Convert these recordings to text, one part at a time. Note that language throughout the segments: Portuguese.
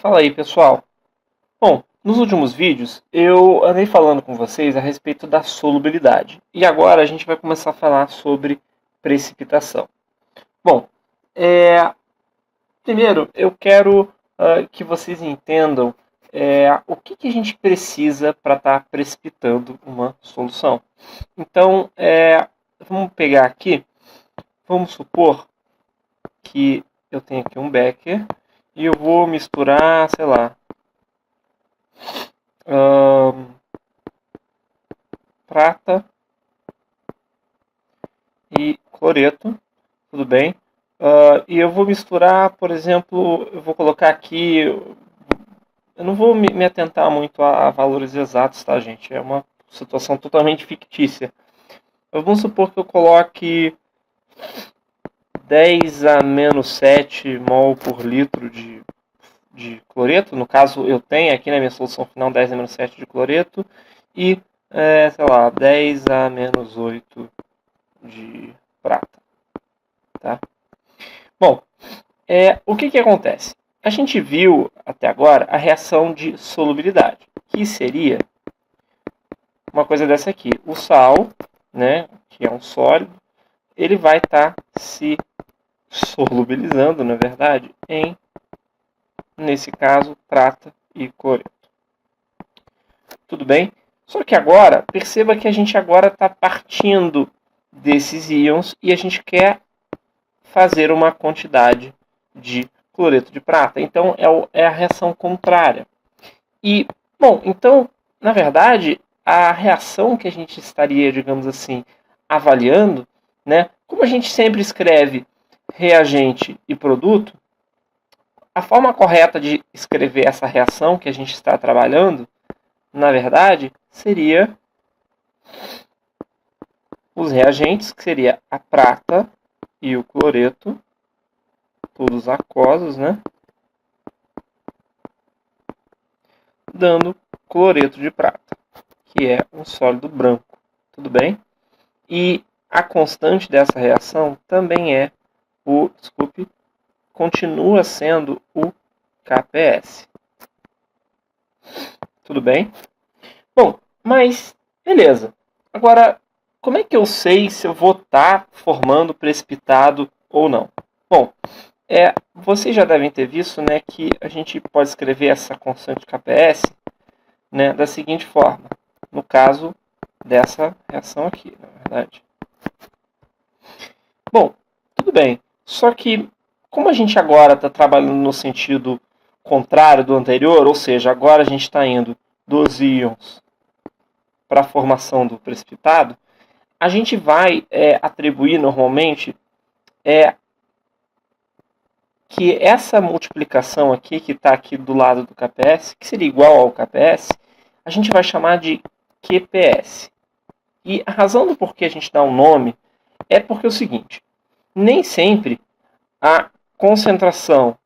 Fala aí, pessoal. Bom, nos últimos vídeos eu andei falando com vocês a respeito da solubilidade. E agora a gente vai começar a falar sobre precipitação. Bom, primeiro eu quero que vocês entendam o que a gente precisa para estar precipitando uma solução. Então, vamos pegar aqui, vamos supor que eu tenho aqui um becker e eu vou misturar, sei lá, prata e cloreto, tudo bem? E eu vou misturar, por exemplo, eu vou colocar aqui, eu não vou me atentar muito a valores exatos, tá, gente? É uma situação totalmente fictícia. Vamos supor que eu coloque 10 a menos 7 mol por litro de cloreto. No caso, eu tenho aqui na minha solução final 10 a menos 7 de cloreto e, sei lá, 10 a menos 8 de prata. Tá? Bom, o que acontece? A gente viu até agora a reação de solubilidade, que seria uma coisa dessa aqui. O sal, né, que é um sólido, ele vai estar se solubilizando, na verdade, em, nesse caso, prata e cloreto. Tudo bem? Só que agora, perceba que a gente agora está partindo desses íons e a gente quer fazer uma quantidade de cloreto de prata. Então, é a reação contrária. E, bom, então, na verdade, a reação que a gente estaria, digamos assim, avaliando, né? Como a gente sempre escreve reagente e produto, a forma correta de escrever essa reação que a gente está trabalhando, na verdade, seria os reagentes, que seria a prata e o cloreto, todos aquosos, né? Dando cloreto de prata, que é um sólido branco. Tudo bem? E a constante dessa reação também é continua sendo o KPS. Tudo bem? Bom, mas beleza. Agora, como é que eu sei se eu vou estar formando precipitado ou não? Bom, vocês já devem ter visto, né, que a gente pode escrever essa constante KPS, né, da seguinte forma. No caso dessa reação aqui, na verdade. Bom, tudo bem. Só que, como a gente agora está trabalhando no sentido contrário do anterior, ou seja, agora a gente está indo dos íons para a formação do precipitado, a gente vai atribuir normalmente que essa multiplicação aqui, que está aqui do lado do KPS, que seria igual ao KPS, a gente vai chamar de QPS. E a razão do porquê a gente dá um nome é porque é o seguinte, nem sempre a concentração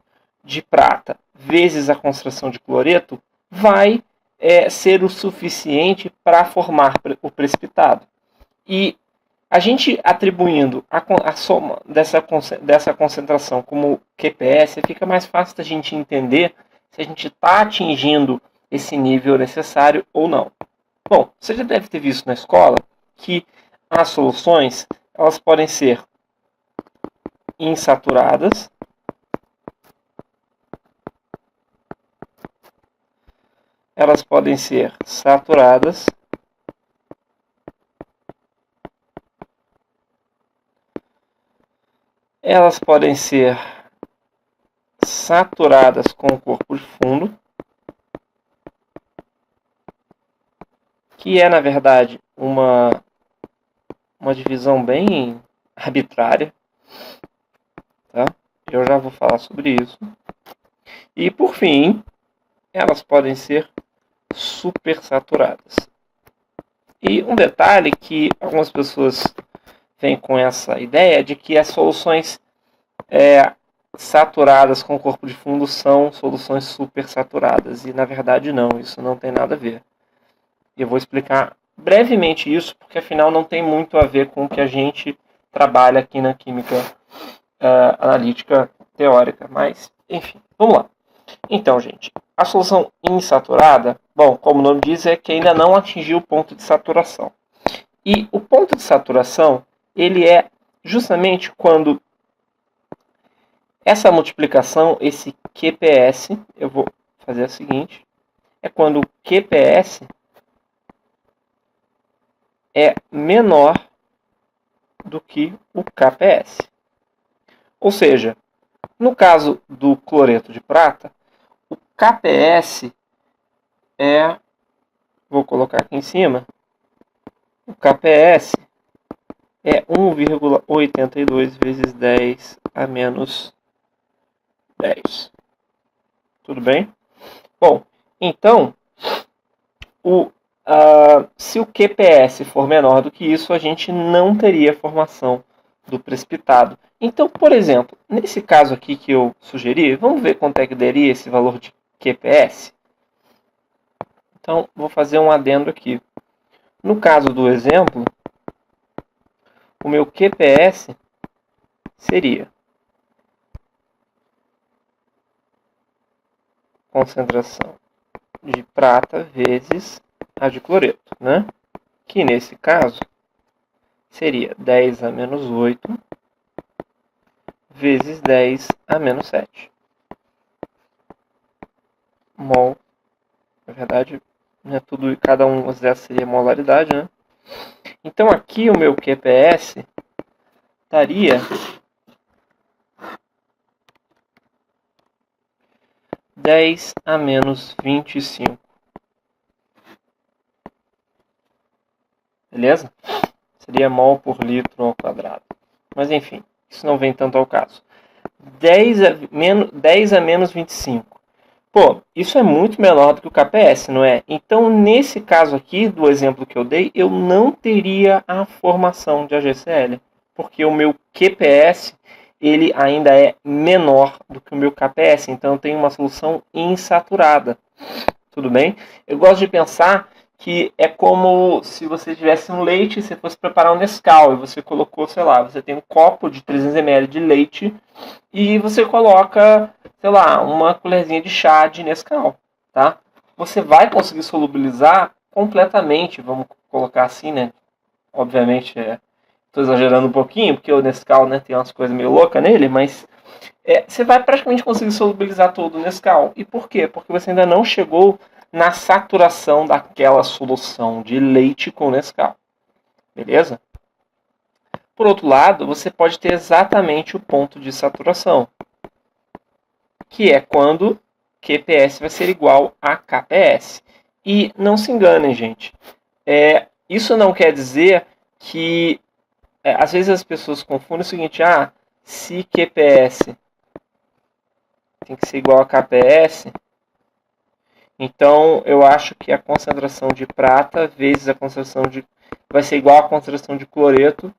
de prata vezes a concentração de cloreto vai ser o suficiente para formar o precipitado. E a gente atribuindo a soma dessa concentração como QPS, fica mais fácil da gente entender se a gente está atingindo esse nível necessário ou não. Bom, você já deve ter visto na escola que as soluções elas podem ser insaturadas, elas podem ser saturadas, elas podem ser saturadas com o corpo de fundo, que é, na verdade, uma divisão bem arbitrária. Tá? Eu já vou falar sobre isso. E, por fim, elas podem ser supersaturadas. E um detalhe que algumas pessoas vêm com essa ideia de que as soluções saturadas com corpo de fundo são soluções supersaturadas. E, na verdade, não. Isso não tem nada a ver. E eu vou explicar brevemente isso, porque, afinal, não tem muito a ver com o que a gente trabalha aqui na química analítica teórica. Mas, enfim, vamos lá. Então, gente, a solução insaturada, bom, como o nome diz, é que ainda não atingiu o ponto de saturação. E o ponto de saturação, ele é justamente quando essa multiplicação, esse QPS, eu vou fazer a seguinte, é quando o QPS é menor do que o KPS. Ou seja, no caso do cloreto de prata, o KPS é, vou colocar aqui em cima, o KPS é 1,82 vezes 10 a menos 10. Tudo bem? Bom, então, se o QPS for menor do que isso, a gente não teria formação do precipitado. Então, por exemplo, nesse caso aqui que eu sugeri, vamos ver quanto é que daria esse valor de QPS? Então, vou fazer um adendo aqui. No caso do exemplo, o meu QPS seria concentração de prata vezes a de cloreto, né? Que nesse caso seria 10 a menos 8 vezes 10 a menos 7 mol. Na verdade, não é tudo e cada um dessas seria molaridade, né? Então aqui o meu QPS daria 10 a menos 25. Beleza? Seria mol por litro ao quadrado. Mas enfim, isso não vem tanto ao caso. 10 a menos 25. Pô, isso é muito menor do que o KPS, não é? Então, nesse caso aqui, do exemplo que eu dei, eu não teria a formação de AgCl, porque o meu QPS ele ainda é menor do que o meu KPS, então eu tenho uma solução insaturada. Tudo bem? Eu gosto de pensar que é como se você tivesse um leite e você fosse preparar um Nescau e você colocou, sei lá, você tem um copo de 300 ml de leite e você coloca, sei lá, uma colherzinha de chá de Nescau, tá? Você vai conseguir solubilizar completamente, vamos colocar assim, né? Obviamente, estou exagerando um pouquinho, porque o Nescau, né, tem umas coisas meio loucas nele, mas você vai praticamente conseguir solubilizar todo o Nescau. E por quê? Porque você ainda não chegou na saturação daquela solução de leite com Nescau. Beleza? Por outro lado, você pode ter exatamente o ponto de saturação, que é quando QPS vai ser igual a KPS. E não se enganem, gente. Isso não quer dizer que... às vezes as pessoas confundem o seguinte, se QPS tem que ser igual a KPS, então eu acho que a concentração de prata vezes a concentração de... vai ser igual à concentração de cloreto,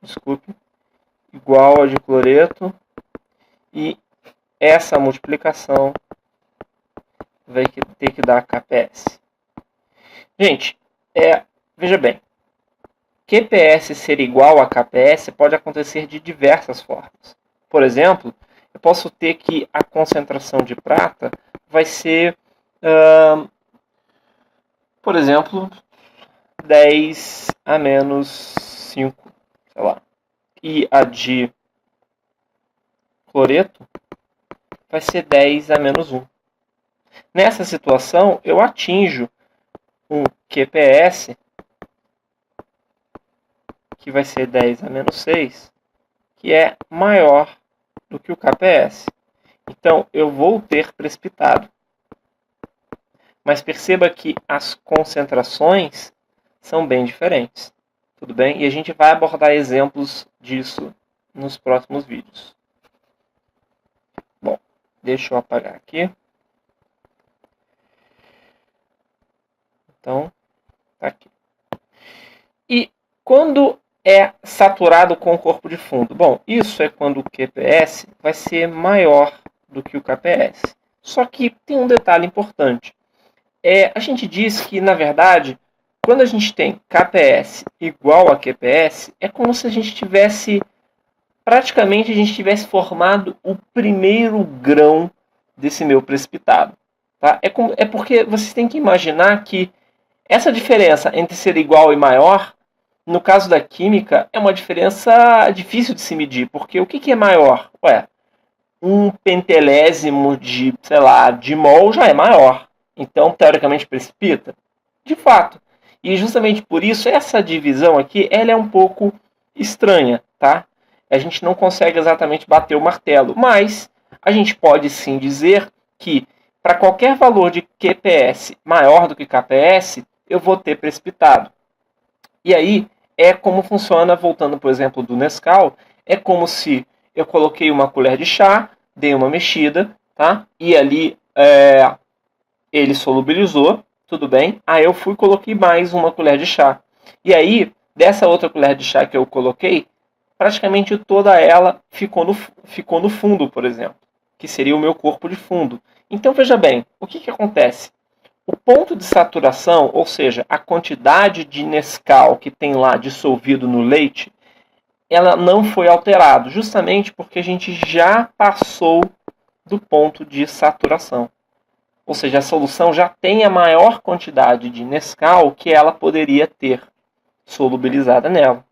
desculpe, igual a de cloreto, e essa multiplicação vai ter que dar KPS. Gente, veja bem, QPS ser igual a KPS pode acontecer de diversas formas. Por exemplo, eu posso ter que a concentração de prata vai ser, por exemplo, 10 a menos 5, sei lá. E a de cloreto vai ser 10 a menos 1. Nessa situação, eu atinjo um QPS que vai ser 10 a menos 6, que é maior do que o KPS. Então, eu vou ter precipitado. Mas perceba que as concentrações são bem diferentes. Tudo bem? E a gente vai abordar exemplos disso nos próximos vídeos. Bom, deixa eu apagar aqui. Então, tá aqui. E quando é saturado com o corpo de fundo? Bom, isso é quando o QPS vai ser maior do que o KPS. Só que tem um detalhe importante. A gente diz que, na verdade, quando a gente tem KPS igual a QPS, é como se a gente tivesse, praticamente, formado o primeiro grão desse meu precipitado. Tá? É porque vocês têm que imaginar que essa diferença entre ser igual e maior, no caso da química, é uma diferença difícil de se medir. Porque o que é maior? Ué, um pentelésimo de, sei lá, de mol já é maior. Então, teoricamente, precipita? De fato. E justamente por isso, essa divisão aqui, ela é um pouco estranha, tá? A gente não consegue exatamente bater o martelo, mas a gente pode sim dizer que para qualquer valor de QPS maior do que KPS, eu vou ter precipitado. E aí, é como funciona, voltando, por exemplo, do Nescau, é como se eu coloquei uma colher de chá, dei uma mexida, tá? E ali ele solubilizou, tudo bem. Aí eu fui e coloquei mais uma colher de chá. E aí, dessa outra colher de chá que eu coloquei, praticamente toda ela ficou no fundo, por exemplo, que seria o meu corpo de fundo. Então, veja bem, o que acontece? O ponto de saturação, ou seja, a quantidade de Nescau que tem lá dissolvido no leite, ela não foi alterada, justamente porque a gente já passou do ponto de saturação. Ou seja, a solução já tem a maior quantidade de Nescau que ela poderia ter solubilizada nela.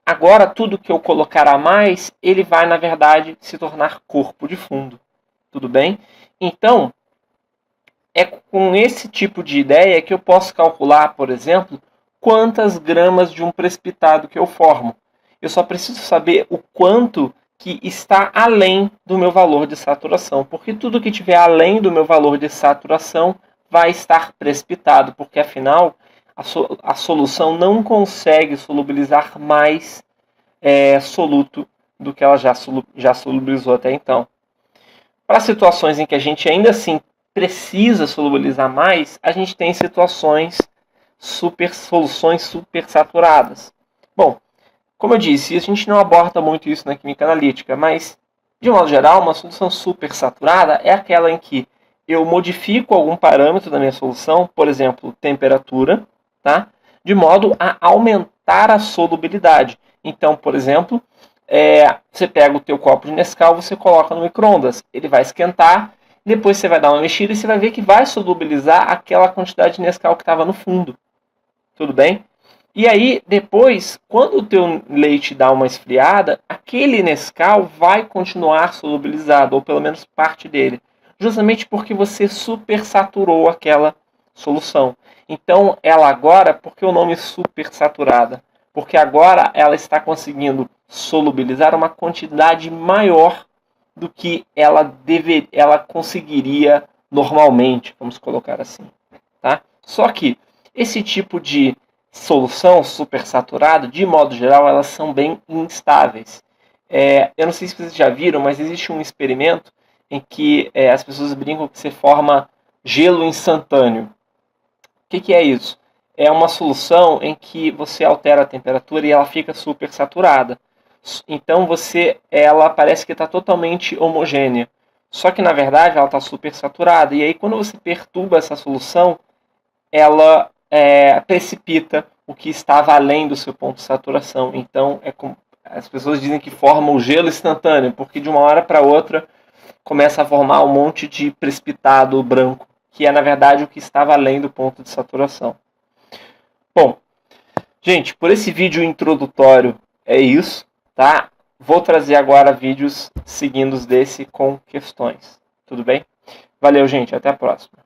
Agora, tudo que eu colocar a mais, ele vai, na verdade, se tornar corpo de fundo. Tudo bem? Então, é com esse tipo de ideia que eu posso calcular, por exemplo, quantas gramas de um precipitado que eu formo. Eu só preciso saber o quanto que está além do meu valor de saturação, porque tudo que estiver além do meu valor de saturação vai estar precipitado, porque afinal a solução não consegue solubilizar mais soluto do que ela já solubilizou até então. Para situações em que a gente ainda assim precisa solubilizar mais, a gente tem soluções super saturadas. Bom, como eu disse, a gente não aborda muito isso na química analítica, mas, de modo geral, uma solução super saturada é aquela em que eu modifico algum parâmetro da minha solução, por exemplo, temperatura, tá? De modo a aumentar a solubilidade. Então, por exemplo, você pega o teu copo de Nescau, você coloca no micro-ondas, ele vai esquentar, depois você vai dar uma mexida e você vai ver que vai solubilizar aquela quantidade de Nescau que estava no fundo. Tudo bem? E aí, depois, quando o teu leite dá uma esfriada, aquele Nescau vai continuar solubilizado, ou pelo menos parte dele. Justamente porque você supersaturou aquela solução. Então, ela agora, por que o nome supersaturada? Porque agora ela está conseguindo solubilizar uma quantidade maior do que ela conseguiria normalmente, vamos colocar assim. Tá? Só que esse tipo de solução supersaturada, de modo geral, elas são bem instáveis. Eu não sei se vocês já viram, mas existe um experimento em que as pessoas brincam que você forma gelo instantâneo. O que é isso? É uma solução em que você altera a temperatura e ela fica supersaturada. Então ela parece que está totalmente homogênea. Só que na verdade ela está supersaturada. E aí quando você perturba essa solução, ela precipita o que estava além do seu ponto de saturação. Então, as pessoas dizem que forma o gelo instantâneo, porque de uma hora para outra começa a formar um monte de precipitado branco, que é, na verdade, o que estava além do ponto de saturação. Bom, gente, por esse vídeo introdutório é isso, tá? Vou trazer agora vídeos seguindos desse com questões. Tudo bem? Valeu, gente. Até a próxima.